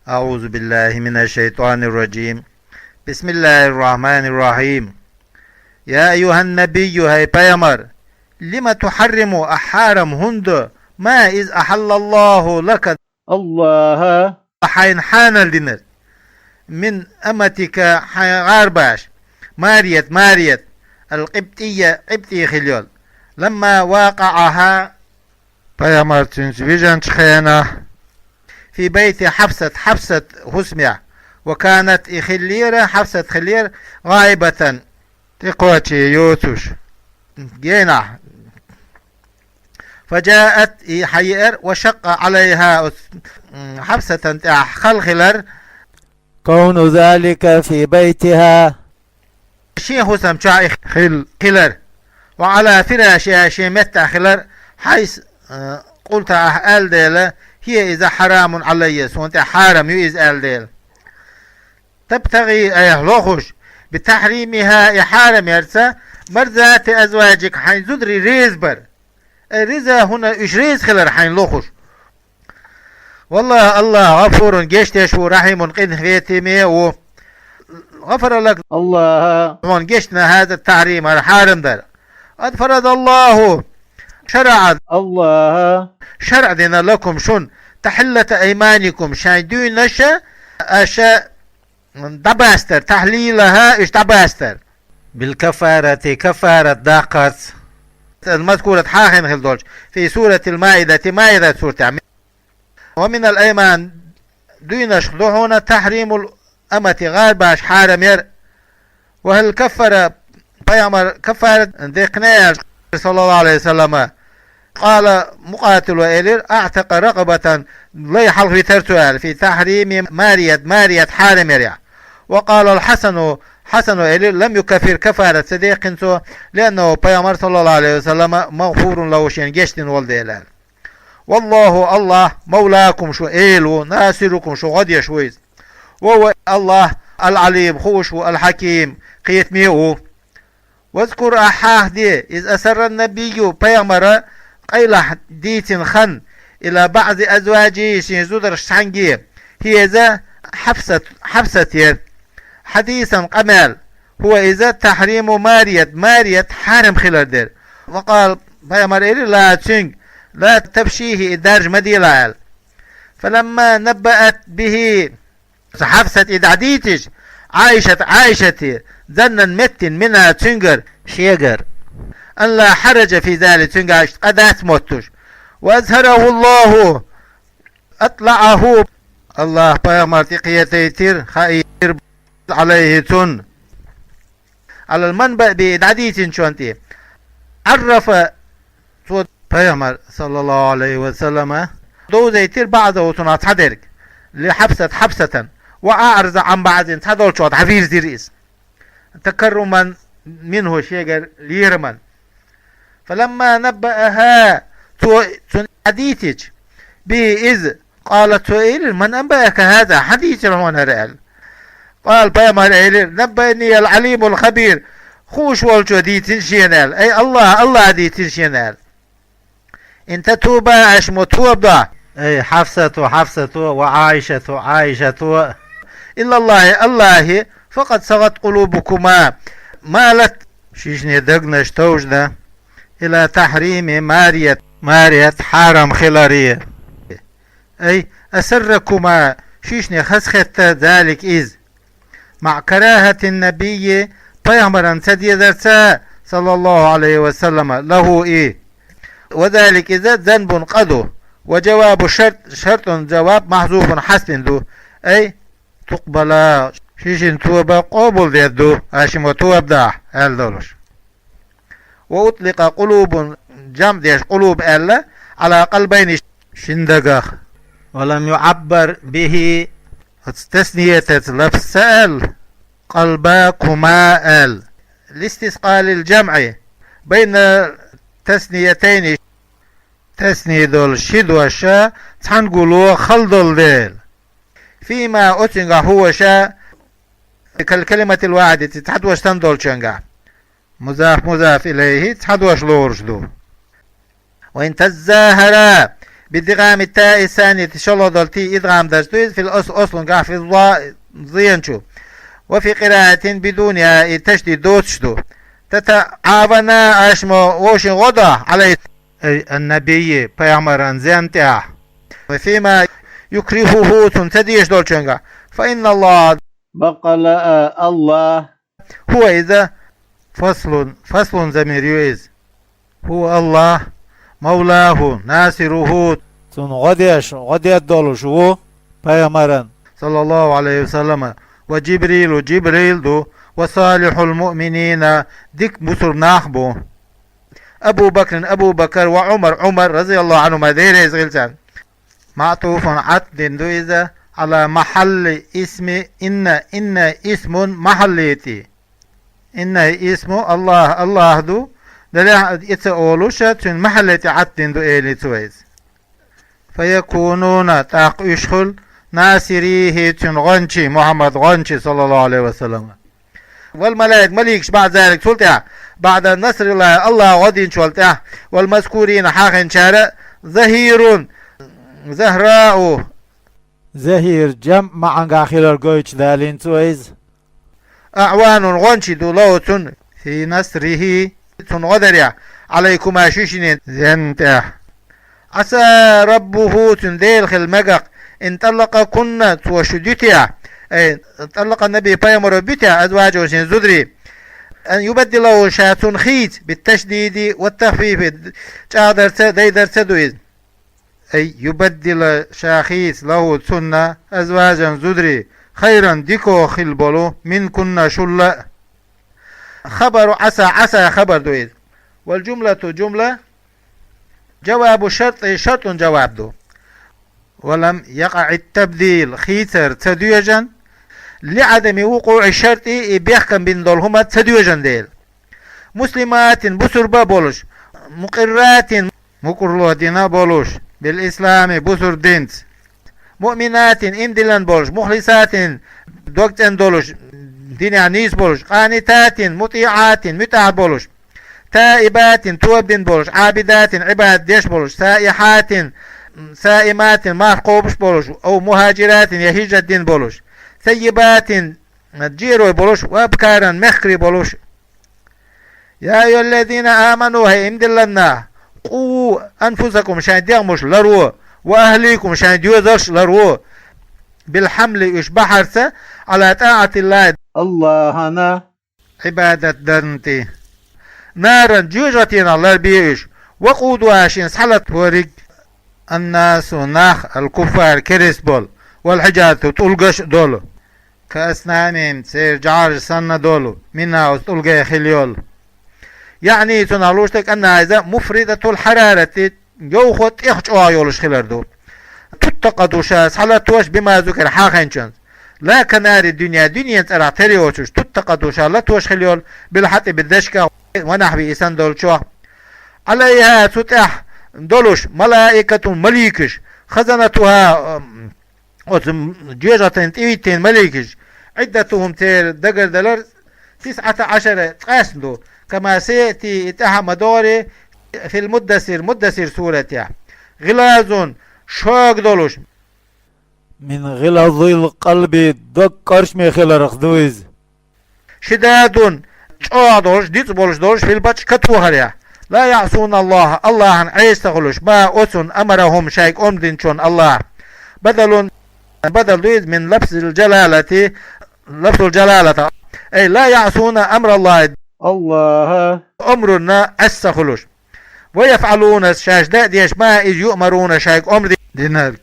أعوذ بالله من الشيطان الرجيم. بسم الله الرحمن الرحيم. يا أيها النبي هاي بيامر لما تحرم أحارم هند ما إذ أحل الله لك الله حين حان الدنر من أمتك غارباش ماريت القبطية قبطي خليل لما واقعها بيامر تنسبيجان خيانة في بيت حفصة هسمع وكانت إخليرة حفصة خلير غائبة تقوتي يوتوش جينا فجاءت حيئر وشق عليها حفصة خلخلر كون ذلك في بيتها شيء هسم شاء خلر وعلى فراشها شيء متى خلر حيث قلت أهل ديلا هي إذا حرام علي سوانت حرام يؤذ أهل ديل تبتغي لوخش بتحريمها حرام يرسى مرزات أزواجك حين زدري ريزبر الرزا هنا إيش ريز خلر حين لوخش والله الله غفور جيشتش ورحيم قد فيتمي وغفر لك الله من جيشنا هذا التحريم الحرام در قد فرض الله شرع الله شرع دينا لكم شن تحلة أيمانكم شايدون نشا أشا دباستر تحليلها إيش دباستر بالكفارة كفارة داقت المذكورة حاخن خلدولش في سورة مائدة سورة ومن الأيمان دون شخدوهون تحريم الأمة غارباش حارم ير وهل كفر بيامر كفارة ديقنايا صلى الله عليه وسلم قال مقاتل وإلير اعتق رقبة لي حلق في ترتوال في تحريم مارية حارم يريع. وقال الحسن وإلير لم يكفر كفارة صديق لأنه بيامر صلى الله عليه وسلم مغفور له شين جشتن والديلال. والله الله مولاكم شو إيلو ناصركم شو غدي شويز وهو الله العليم خوش الحكيم قيت ميو. واذكر أحاه دي إذ أسر النبي بيامر قيل ديت خن إلى بعض أزواجه زدر شانجي هي إذا حفصة حديثا قمال هو إذا تحريم مارية حارم خلال دير. وقال بيامر إلي لا تبشيه إدارج مديلال. فلما نبأت به حفصة إدعديتش عائشة ذنا متن منها تنجر شيجر أن لا حرج في ذلك تنجر قدات موتش وأظهره الله أطلعه الله بيامر تقيتيتر خير عليه تن على المنبأ بإدعديتن شوانتي عرف صوت بيامر صلى الله عليه وسلم دو زيتر بعضه تنات حدرك حبسة وأعرض عن بعض تدول شوات حفير زيريس تكرما منه شيء ليرمن. فلما نبأها حديثك بإذ قالت إلي من أنبأك هذا حديث هنا رأل. قال بيامر إلي نبأني العليم الخبير خوش والجو ديتن شينال أي الله ديتن شينال إن تتوبا أشمو توبا أي حفصة وعائشة إلا الله فقد صغت قلوبكما مالت شيشني دقنش توجنا إلى تحريم مارية حرام خلارية أي أسركما شيشني خسخت ذلك إذ مع كراهة النبي بيامرا سديدرسا صلى الله عليه وسلم له إيه وذلك إذا ذنب قدو وجواب شرط جواب محذوف حسن له أي تقبل شيشن توبة قبول ديدو هاشم توب دا هل دولش. وأطلق قلوب جمع ديش قلوب ألا على قلبين شندقاخ ولم يعبر به تسنية لفظ سأل قلباكما أل لاستثقال الجمع بين تسنيتين تسنية دول شد وشا تنقلوا خلدل ديل فيما أتنغ هو شا كالكلمة الواحدة تحدوش تندول شنغا مضاف إليه تحدوش لورش دو. وإن تزاهرا بادغام التاء الثانية شلضل تي إدغام درستويز في الأصل أصل قاع في الضاء زينشو. وفي قراءة بدونها تشديد دوتشدو تتعاونا أشمو وشن غدا على النبي بيامران زينتها وفيما يكرهه تنتديش دولشنغا فإن الله بقل الله هو إذا فصل زمير يويز هو الله مولاه ناصره تون غديش دولو شو بيامران صلى الله عليه وسلم وجبريل دو وصالح المؤمنين ديك بسر ناخبو أبو بكر وعمر رضي الله عنهما دير يزغلتان معطوف عطد دو إذا على محل اسم إن اسم محليتي إن اسم الله دو دلها يتقولوشة تن محليتي عطد دو إيلي تويز فيكونون تاق يشخل ناصريه تن غنشي محمد غنشي صلى الله عليه وسلم والملائك مليكش بعد ذلك سلطة بعد نصر الله غدين شلطة والمذكورين حاقن شارع زهراء زهير جمع معن آخر الجويتش دالين تويز أعوان غنشي دولوتن في نصره تن غدريا عليكم أشيشين زنته عسى ربه تنديل خلمقق ان طلق كنا وشدتها اي طلق النبي بيامر بيتها ازواجه سين زدري ان يبدله شاتون خيت بالتشديد والتخفيف جادر ديدر تدويز اي يبدل شاخيس له سنة ازواجا زدري خيرا ديكو خلبلو من كنا شلا خبر عسى خبر دويز والجملة جملة جواب شرط جواب دو ولم يقع التبديل خيتر تدويجا لعدم وقوع الشرط بيحكم بين دولهما تدويجا ديل مسلمات بسر بولش مقرات مقرلوتنا بولش بالإسلام بسر دينت مؤمنات امدلن بولش مخلصات دوكتن دولش دين نيس بولش قانتات مطيعات متع بولش تائبات توبدن بولش عابدات عباد ديش بولش سائمات مارقوبش بولش او مهاجرات يهيج الدين بولش ثيبات جيرو بولش وابكارا مخري بولش يا ايها الذين امنوا هي امدلنا قوا انفسكم شان ديغمش لرو واهليكم شان ديوزرش لرو بالحمل يشبحرس على طاعة الله أنا عبادة دنتي نارا جوجتين الله بيش وقودها شين سحلت ورق الناس وناخ الكفار كريسبول والحجاة تلقش دولو كأسنامهم سير جعار سنة دولو منها وستلقى خليول يعني تنالوشتك أنها إذا مفردة الحرارة يوخط إخجوا يولش خلال دول تتقدو شاس حالتوش بما ذكر حاقين لا كنار الدنيا ترى تريوشش تتقدو شالتوش خليول بالحط بالدشكة ونحبي إسان دول شو عليها تتح دولش ملائكة مليكش خزنتها جيجة ايتين مليكش عدتهم تير دقر دلر 19 تقاسدو كما سيأتي اتها مدوري في مدسر سورة غلاز شوق دولش من غلظ القلب دكرش ميخيل رخدويز شداد دولش ديت دولش في البطش كتوهر لا يعصون الله عن عيسى غلوش ما أسن أمرهم شيك أمدن شون الله بدل دويز من لفظ الجلالة أي لا يعصون أمر الله أمرنا أسخلوش ويفعلون الشاشداء ديش ما إذ يؤمرون شيك أمر دينار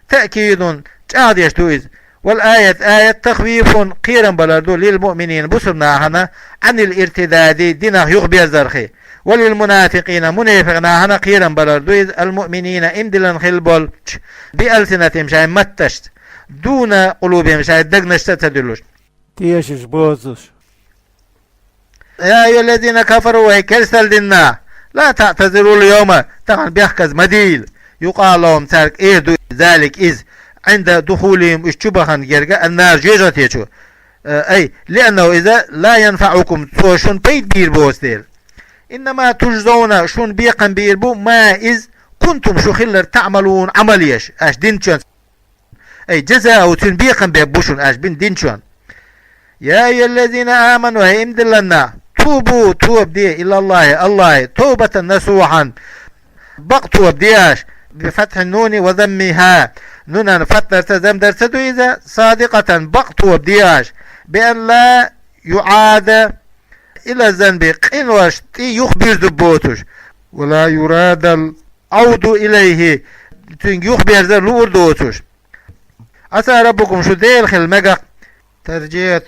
تأكيد تعاد يشتويز والآية آية تخويف قيرا بلردو للمؤمنين بسرنا هنا عن الارتداد دينه يغبي الزرخي وللمنافقين منافقنا هنا قيرا بلردو المؤمنين امدلا خلبول بألسنتهم شاي متشت دون قلوبهم شاي دقنشت تدلوش تيشش بوزش يا أيها الذين كفروا ويكرسل دينا لا تعتذروا اليوم طبعا بيحكز مديل يقال لهم ترك إيه ذلك إذ عند دخولهم اشتبها يرجع النار جيجت يشو أي لأنه إذا لا ينفعكم شون بيت بير بوستيل إنما تجزون شون بيقن بيربو ما إذ كنتم شو خلر تعملون عمليش اش دينشون اي جزاء وتنبيقا بيبوشون اش بين دينشون يا أيها الذين آمنوا هيم دلنا توبوا توب دي إلى الله توبة نصوحا بقتوا بدياش بفتح النون وذمها نون فتر تزم درسدو إذا صادقة بقتوا بدياش بأن لا يعاد إلى الذنب قنوش يخبر ذبوتش ولا يراد العود إليه يخبر ذلوردوتش عسى ربكم شو ديل خلمقق ترجية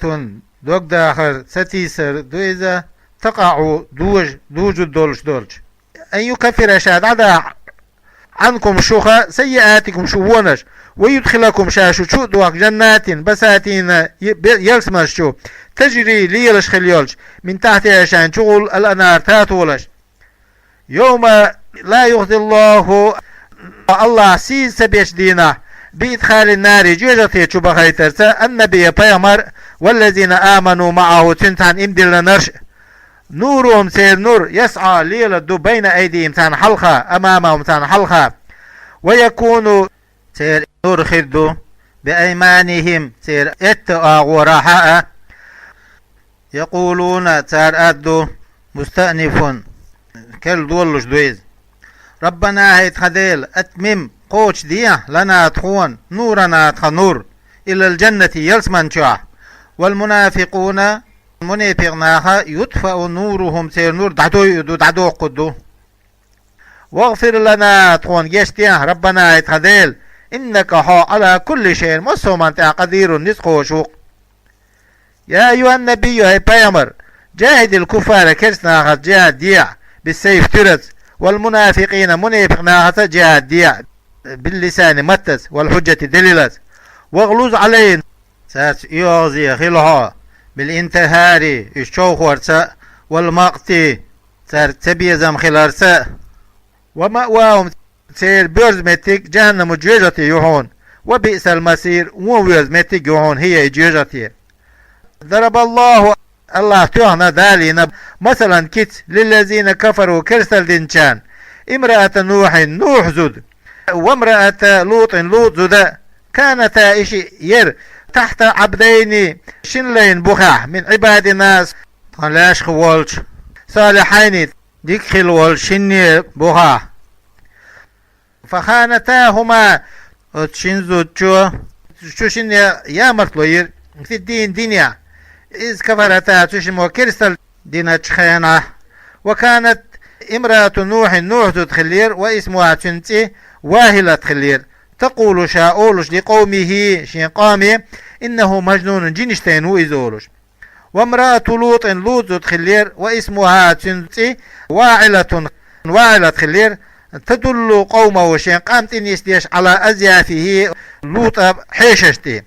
دوك داخل ستيسر دويزة تقع دوج دولج أن يكفر شاد عدا عنكم شوخة سيئاتكم شوونش ويدخلكم شاشو شو دوك جنات بساتين يلسمش شو تجري ليلش خليولش من تحتها شان شغل الأنار تاتولش يوم لا يخذ الله سيز سبيش دينا بإدخال النار جوجتي شبخي ترسى النبي بيامر والذين آمنوا معه تنتان امدل نرش نورهم سير نور يسعى ليلة بين أيديهم تان حلقة أمامهم تان حلقة ويكون سير نور خدو بأيمانهم سير اتقى وراحاء يقولون تار أدو مستأنف كل دولش دويز ربنا هيت خديل أتمم قوش ديه لنا تخون نورنا تخنور إلى الجنة يلسمن شاه والمنافقون منافقناها يطفأ نورهم سير نور دعدو قدو واغفر لنا تخون جشتيه ربنا يتخذيل إنك هو على كل شيء مصوما قدير نسق وشوق يا أيها النبي هاي بيامر جاهد الكفار كرسنا جهاد ديع بالسيف ترس والمنافقين منافقناها جهاد ديع باللسان متس والحجة دليلس واغلوز عليهم ساس يغزي خلها بالانتهار الشوخ ورساء والمقتي سار تبيزم خلارساء ومأواهم سير بيرزمتك جهنم جيجتي يهون وبئس المسير وبيرزمتك يهون هي جيجتي ضرب الله تهنا دالينا مثلا كت للذين كفروا كرسل دينشان امرأة نوح زد وامرأة لوط زد كانتا إشي ير تحت عبدين شنلين بخاح من عباد الناس قلاش خوالش صالحين ديك خلوال شني بخاح فخانتاهما تشنزو شو شني يا مرتلوير في الدين دنيا إذ كفرتا تشمو كرسل دينا تشخينا وكانت امرأة نوح تدخلير واسمها تنتي واهلة تخلير تقول شاولش لقومه شيقامي إنه مجنون جنشتين وإزولش وامرأة لوط تخلير واسمها تنتي واعلة تخلير تدل قومه شيقام تنيستيش على أزيافه لوط حيششتي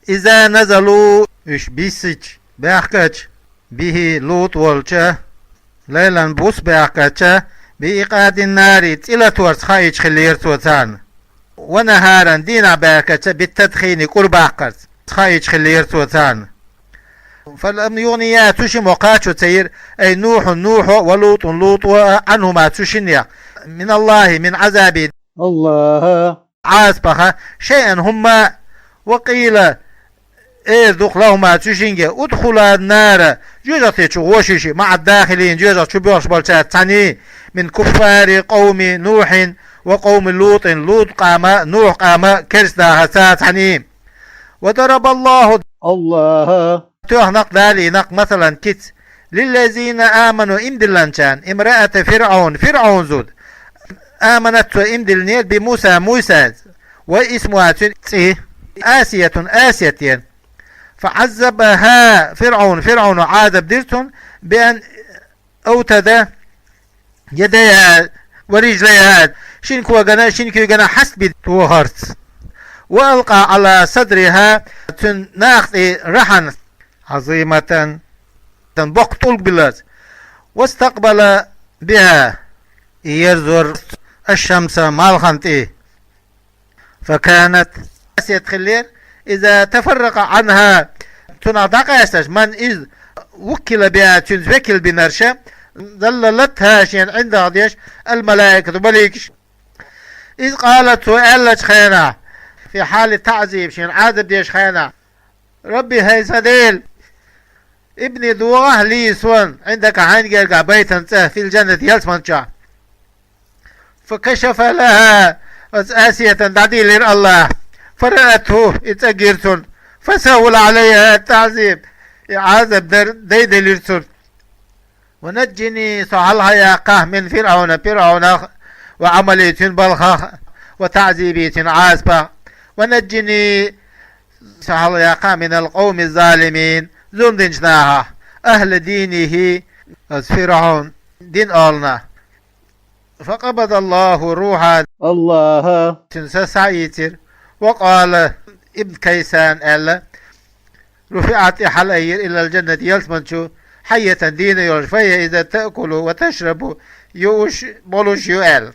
إذا نزلوا إش بيسج بأحكاش به لوط والشا ليلا بوس بأحكاش بإيقاد النار إلى تورس خايش خلير سوتان ونهارا دينا بأحكاش بالتدخين قرب أحكاش خايش خلير سوتان فلم يغنيا تشي موقاتشو تسير أي نوح ولوط عنهما تشنيا من الله من عذاب الله عاسبها شيئا هما وقيل ذوق لهما تشينجي ادخل النار جوجتي تشوشيشي مع الداخلين جوجت شبيوش بالشات تاني من كفار قوم نوح وقوم لوط قام نوح قام كرسدا هسات تاني وضرب الله تهنق دالي نق مثلا كت للذين آمنوا امدلنشان امرأة فرعون زود آمنت امدلنير بموسى واسمها آسية فعذبها فرعون عذب ديرتون بأن أوتد يديها ورجليها شنكو جنا حسب توهرت وألقى على صدرها تناخذ رحن عظيمة بقتل بلاد واستقبل بها يرزر الشمس مالخنتي فكانت آسية خلير إذا تفرق عنها تنعطاق يستش من إذ وكل بها تنزوكل بنرشة ظللتها شين عند غديش الملائكة بليكش إذ قالت وقالت خينا في حال تعذيب شين عذب ديش خينا ربي هاي سديل ابني دوغه لي سون عندك عين جرقع بيتا في الجنة يلسمن فكشف لها آسية تعديل الله فرأته اتأجرتن فسهل عليها التعذيب عذب ديد لرسل ونجني سعالها يا قاه من فرعون وعملية بلخة وتعذيبية عاسبة ونجني سعال يا قاه من القوم الظالمين زندنجناها أهل دينه فرعون دين أولنا فقبض الله روحا الله تنسى سعيتر وقال ابن كيسان ألا رفعت حلير إلى الجنة يلسمنشو حية دين يولش فهي إذا تأكل وتشرب يوش بولوش يؤل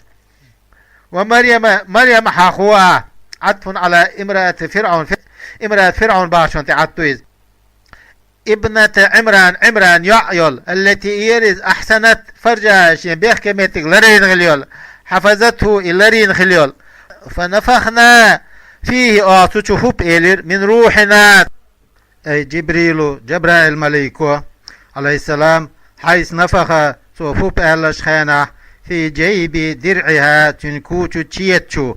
ومريم حاخوها عطف على امرأة فرعون باشون تعطويز ابنة عمران يعيل التي يرز أحسنت فرجها شين بيخ كميتك لرين غليول حفظته لرين غليول فنفخنا فيه آتوشوف إلير من روحنا أي جبرائيل ملائكة عليه السلام حيث نفخ صفوف أهل الشخانة في جيب درعها تنكوشو تشيتشو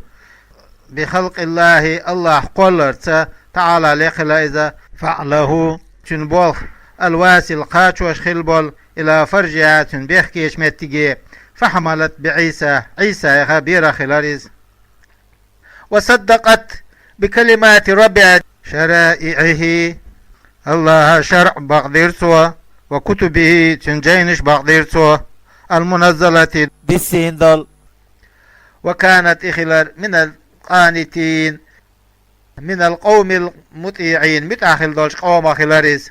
بخلق الله قلرت تعالى لخلا إذا فعله تنبول الواسل قاتوش خلبول إلى فرجها تنبيخكيش متجي فحملت عيسى خبير خلاريز وصدقت بكلمات ربها شرائعه الله شرع بقدير سوا وكتبه تنجينش بقدير سوا المنزلة بالسيندل وكانت إخلال من القانتين من القوم المطيعين متأخل دولش قوم خلاريز